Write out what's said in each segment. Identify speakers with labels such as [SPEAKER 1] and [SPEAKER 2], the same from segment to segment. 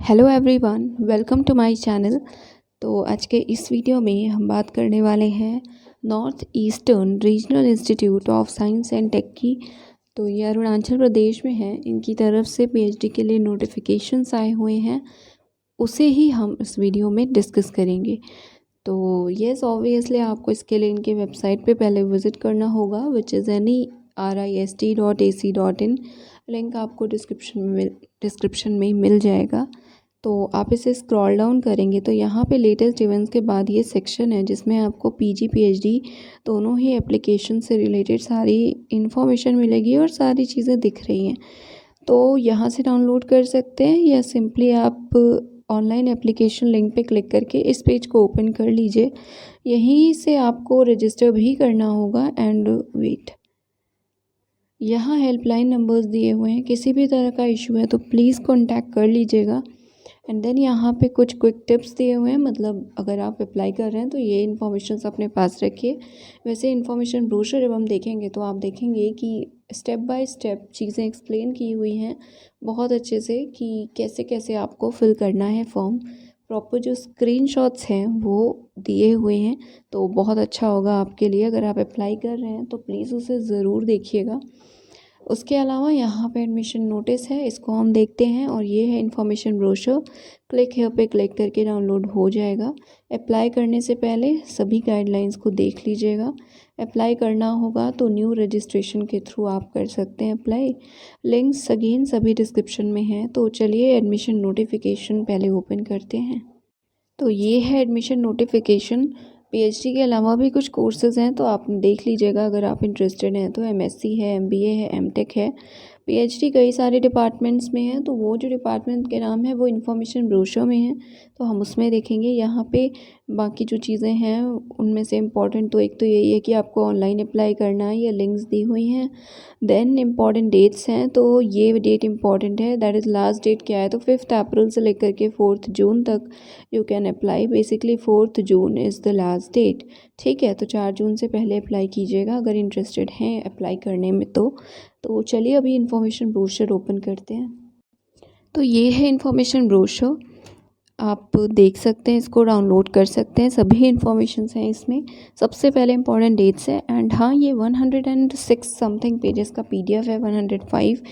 [SPEAKER 1] Hello everyone, welcome to my channel. तो आज के इस वीडियो में हम बात करने वाले हैं North Eastern Regional Institute of Science and Tech की। तो ये अरुणाचल प्रदेश में है। इनकी तरफ से पीएचडी के लिए नोटिफिकेशंस आए हुए हैं, उसे ही हम इस वीडियो में डिस्कस करेंगे। तो येस, ऑब्वियसली आपको इसके लिए इनके वेबसाइट पे पहले विज़िट करना होगा, विच इज़ NERIST.AC.in। लिंक आपको डिस्क्रिप्शन में मिल जाएगा। तो आप इसे स्क्रॉल डाउन करेंगे तो यहाँ पे लेटेस्ट इवेंट्स के बाद ये सेक्शन है जिसमें आपको पीजी पीएचडी दोनों ही एप्लीकेशन से रिलेटेड सारी इन्फॉर्मेशन मिलेगी और सारी चीज़ें दिख रही हैं। तो यहाँ से डाउनलोड कर सकते हैं या सिंपली आप ऑनलाइन एप्लीकेशन लिंक पे क्लिक करके इस पेज को ओपन कर लीजिए। यहीं से आपको रजिस्टर भी करना होगा एंड वेट। यहाँ हेल्पलाइन नंबर्स दिए हुए हैं, किसी भी तरह का इशू है तो प्लीज़ कॉन्टैक्ट कर लीजिएगा। एंड देन यहाँ पे कुछ क्विक टिप्स दिए हुए हैं, मतलब अगर आप अप्लाई कर रहे हैं तो ये इन्फॉर्मेशन अपने पास रखिए। वैसे इन्फॉर्मेशन ब्रोशर जब हम देखेंगे तो आप देखेंगे कि स्टेप बाय स्टेप चीज़ें एक्सप्लेन की हुई हैं बहुत अच्छे से कि कैसे कैसे आपको फिल करना है फॉर्म। प्रॉपर जो स्क्रीनशॉट्स हैं वो दिए हुए हैं, तो बहुत अच्छा होगा आपके लिए। अगर आप अप्लाई कर रहे हैं तो प्लीज़ उसे ज़रूर देखिएगा। उसके अलावा यहाँ पे एडमिशन नोटिस है, इसको हम देखते हैं। और ये है इन्फॉर्मेशन ब्रोशर। क्लिक here पे क्लिक करके डाउनलोड हो जाएगा। अप्लाई करने से पहले सभी गाइडलाइंस को देख लीजिएगा। अप्लाई करना होगा तो न्यू रजिस्ट्रेशन के थ्रू आप कर सकते हैं अप्लाई। लिंक्स अगेन सभी डिस्क्रिप्शन में हैं। तो चलिए एडमिशन नोटिफिकेशन पहले ओपन करते हैं। तो ये है एडमिशन नोटिफिकेशन। पीएचडी के अलावा भी कुछ कोर्सेज़ हैं तो आप देख लीजिएगा अगर आप इंटरेस्टेड हैं तो। एमएससी है, एमबीए है, एमटेक है। पीएचडी कई सारे डिपार्टमेंट्स में है, तो वो जो डिपार्टमेंट के नाम है वो इन्फॉर्मेशन ब्रोशर में है, तो हम उसमें देखेंगे। यहाँ पे बाकी जो चीज़ें हैं उनमें से इम्पॉर्टेंट तो एक तो यही है कि आपको ऑनलाइन अप्लाई करना है, ये लिंक्स दी हुई हैं। देन इम्पॉर्टेंट डेट्स हैं, तो ये डेट इम्पॉर्टेंट है। दैट इज़ लास्ट डेट क्या है, तो 5 अप्रैल से लेकर के 4 जून तक you can apply. Basically 4 June is the last date. ठीक है, तो 4 जून से पहले अप्लाई कीजिएगा अगर इंटरेस्टेड हैं अप्लाई करने में। तो चलिए अभी इन्फॉर्मेशन ब्रोशर ओपन करते हैं। तो ये है इन्फॉर्मेशन ब्रोशर, आप देख सकते हैं, इसको डाउनलोड कर सकते हैं। सभी इन्फॉर्मेशंस हैं इसमें। सबसे पहले इंपॉर्टेंट डेट्स है। एंड हाँ, ये 106 समथिंग पेजेस का पीडीएफ है, 105।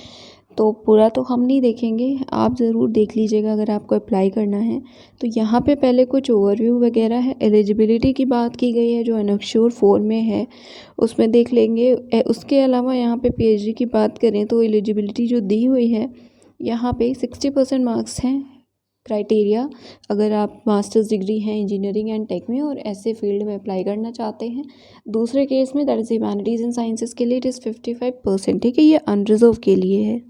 [SPEAKER 1] तो पूरा तो हम नहीं देखेंगे, आप ज़रूर देख लीजिएगा अगर आपको अप्लाई करना है। तो यहाँ पे पहले कुछ ओवरव्यू वगैरह है। एलिजिबिलिटी की बात की गई है जो एनेक्स्योर 4 में है, उसमें देख लेंगे। उसके अलावा यहाँ पे पीएचडी की बात करें तो एलिजिबिलिटी जो दी हुई है यहाँ पे 60% मार्क्स हैं क्राइटेरिया। अगर आप मास्टर्स डिग्री हैं इंजीनियरिंग एंड टेक में और ऐसे फील्ड में अप्लाई करना चाहते हैं। दूसरे केस में that is humanities and sciences के लिए इट इज़ 55%। ठीक है, ये अनरिजर्व के लिए है।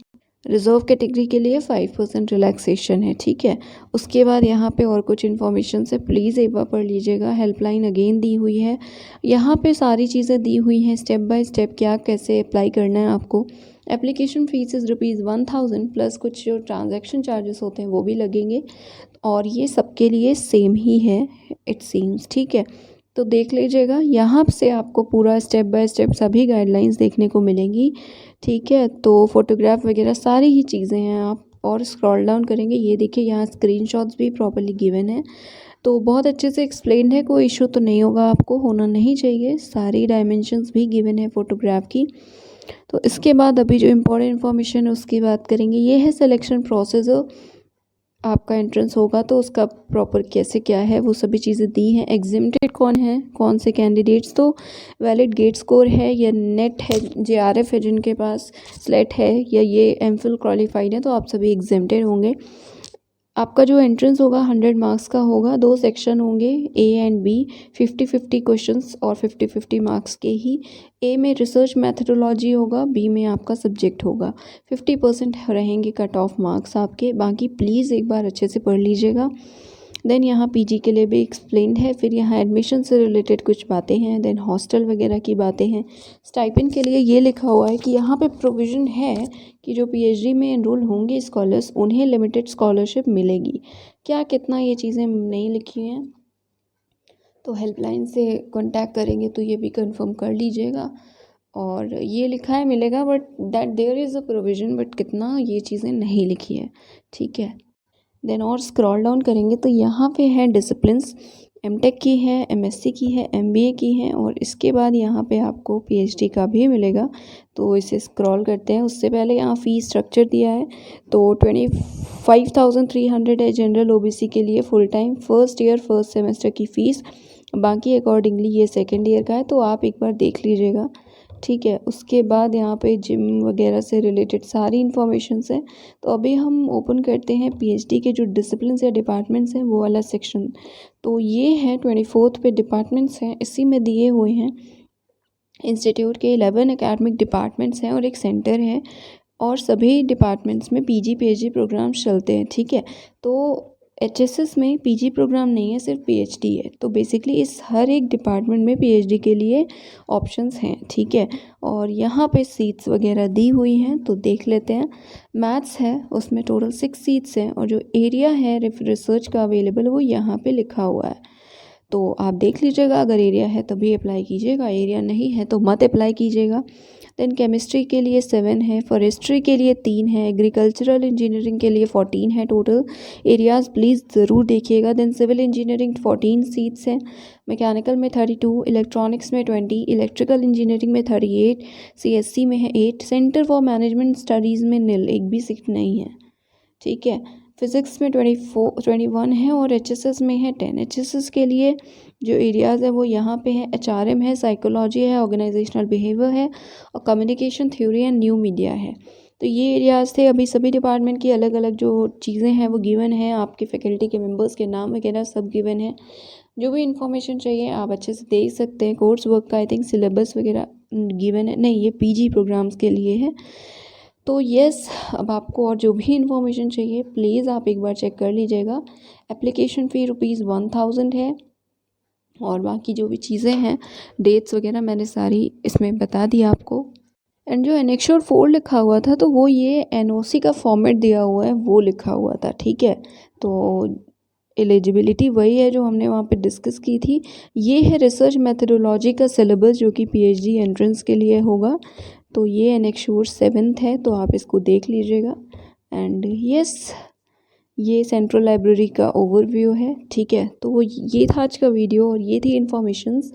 [SPEAKER 1] रिजर्व कैटेगरी के लिए 5% रिलैक्सेशन है। ठीक है, उसके बाद यहाँ पे और कुछ इन्फॉर्मेशन से प्लीज़ एक बार पढ़ लीजिएगा। हेल्पलाइन अगेन दी हुई है, यहाँ पे सारी चीज़ें दी हुई हैं स्टेप बाय स्टेप, क्या कैसे अप्लाई करना है आपको। एप्लीकेशन फ़ीस इज़ ₹1000 प्लस कुछ जो ट्रांजैक्शन चार्जेस होते हैं वो भी लगेंगे, और ये सबके लिए सेम ही है इट सीम्स। ठीक है, तो देख लीजिएगा, यहाँ से आपको पूरा स्टेप बाय स्टेप सभी गाइडलाइंस देखने को मिलेंगी। ठीक है, तो फोटोग्राफ वगैरह सारी ही चीज़ें हैं। आप और स्क्रॉल डाउन करेंगे, ये देखिए यहाँ स्क्रीनशॉट्स भी प्रॉपर्ली गिवन है। तो बहुत अच्छे से एक्सप्लेन्ड है, कोई इशू तो नहीं होगा, आपको होना नहीं चाहिए। सारी डायमेंशंस भी गिवन है फोटोग्राफ की। तो इसके बाद अभी जो इम्पोर्टेंट इन्फॉर्मेशन है उसकी बात करेंगे। ये है सिलेक्शन प्रोसेस। आपका एंट्रेंस होगा तो उसका प्रॉपर कैसे क्या है वो सभी चीज़ें दी हैं। एग्जिम्टेड कौन है, कौन से कैंडिडेट्स, तो वैलिड गेट स्कोर है या नेट है, जेआरएफ है जिनके पास, स्लेट है या ये एमफिल क्वालिफाइड है, तो आप सभी एग्जिम्टेड होंगे। आपका जो एंट्रेंस होगा 100 मार्क्स का होगा। 2 सेक्शन होंगे, ए एंड बी। 50-50 क्वेश्चंस और 50-50 मार्क्स के ही। ए में रिसर्च मैथडोलॉजी होगा, बी में आपका सब्जेक्ट होगा। 50% रहेंगे कट ऑफ मार्क्स आपके। बाकी प्लीज़ एक बार अच्छे से पढ़ लीजिएगा। देन यहाँ पीजी के लिए भी एक्सप्लेन्ड है। फिर यहाँ एडमिशन से रिलेटेड कुछ बातें हैं। देन हॉस्टल वगैरह की बातें हैं। स्टाइपेंड के लिए ये लिखा हुआ है कि यहाँ पे प्रोविज़न है कि जो पीएचडी में एनरोल होंगे स्कॉलर्स उन्हें लिमिटेड स्कॉलरशिप मिलेगी। क्या कितना ये चीज़ें नहीं लिखी हैं, तो हेल्पलाइन से कांटेक्ट करेंगे तो ये भी कंफर्म कर लीजिएगा। और ये लिखा है मिलेगा, but that there is a provision, but कितना ये चीज़ें नहीं लिखी है। ठीक है, देन और स्क्रॉल डाउन करेंगे तो यहाँ पे है डिसिप्लिन्स, एमटेक की है, एमएससी की है, एमबीए की है और इसके बाद यहाँ पे आपको पीएचडी का भी मिलेगा। तो इसे स्क्रॉल करते हैं। उससे पहले यहाँ फ़ीस स्ट्रक्चर दिया है तो 25,300 है जनरल ओबीसी के लिए full time, first year first semester की फ़ीस। बाकी अकॉर्डिंगली ये सेकेंड ईयर का है, तो आप एक बार देख लीजिएगा, ठीक है। उसके बाद यहाँ पे जिम वगैरह से रिलेटेड सारी इन्फॉर्मेशंस हैं। तो अभी हम ओपन करते हैं पीएचडी के जो डिसिप्लिन्स या डिपार्टमेंट्स हैं वो वाला सेक्शन। तो ये है 24th पे डिपार्टमेंट्स हैं, इसी में दिए हुए हैं इंस्टीट्यूट के 11 एकेडमिक डिपार्टमेंट्स हैं और एक सेंटर है और सभी डिपार्टमेंट्स में पीजी पीएचडी प्रोग्राम्स चलते हैं, ठीक है। तो एचएसएस में पीजी प्रोग्राम नहीं है, सिर्फ पीएचडी है। तो बेसिकली इस हर एक डिपार्टमेंट में पीएचडी के लिए ऑप्शंस हैं, ठीक है। और यहाँ पे सीट्स वगैरह दी हुई हैं तो देख लेते हैं। मैथ्स है उसमें टोटल 6 सीट्स हैं और जो एरिया है रिसर्च का अवेलेबल वो यहाँ पे लिखा हुआ है। तो आप देख लीजिएगा, अगर एरिया है तभी अप्लाई कीजिएगा, एरिया नहीं है तो मत अप्लाई कीजिएगा। देन केमिस्ट्री के लिए 7 है, फॉरेस्ट्री के लिए 3 है, एग्रीकल्चरल इंजीनियरिंग के लिए 14 है टोटल एरियाज़, प्लीज़ ज़रूर देखिएगा। देन सिविल इंजीनियरिंग 14 सीट्स हैं, मैकेनिकल में 32, इलेक्ट्रॉनिक्स में 20, इलेक्ट्रिकल इंजीनियरिंग में 38, सीएससी में है 8, सेंटर फॉर मैनेजमेंट स्टडीज़ में निल, एक भी सीट नहीं है, ठीक है। फिज़िक्स में 21 है और एचएसएस में है 10। एचएसएस के लिए जो एरियाज़ है वो यहाँ पे है, एचआरएम है, साइकोलॉजी है, ऑर्गेनाइजेशनल बिहेवियर है और communication theory and new media है। तो ये एरियाज़ थे। अभी सभी डिपार्टमेंट की अलग अलग जो चीज़ें हैं वो गिवन है, आपके फैकल्टी के मेंबर्स के नाम वगैरह सब गिवन है। जो भी इन्फॉर्मेशन चाहिए आप अच्छे से देख सकते हैं। कोर्स वर्क का आई थिंक सिलेबस वगैरह गिवन है, नहीं ये पीजी प्रोग्राम्स के लिए है। तो यस, अब आपको और जो भी इन्फॉर्मेशन चाहिए प्लीज़ आप एक बार चेक कर लीजिएगा। एप्लीकेशन फ़ी ₹1000 है और बाकी जो भी चीज़ें हैं डेट्स वगैरह मैंने सारी इसमें बता दी आपको। एंड जो एनेक्श्योर 4 लिखा हुआ था तो वो ये एनओसी का फॉर्मेट दिया हुआ है वो लिखा हुआ था, ठीक है। तो एलिजिबिलिटी वही है जो हमने वहाँ पे डिस्कस की थी। ये है रिसर्च मेथडोलॉजी का सिलेबस जो कि पीएचडी एंट्रेंस के लिए होगा। तो ये एनेक्श्योर 7th है तो आप इसको देख लीजिएगा। एंड यस, ये सेंट्रल लाइब्रेरी का ओवरव्यू है, ठीक है। तो ये था आज का वीडियो और ये थी informations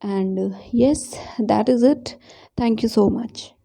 [SPEAKER 1] and yes that is it. Thank you so much.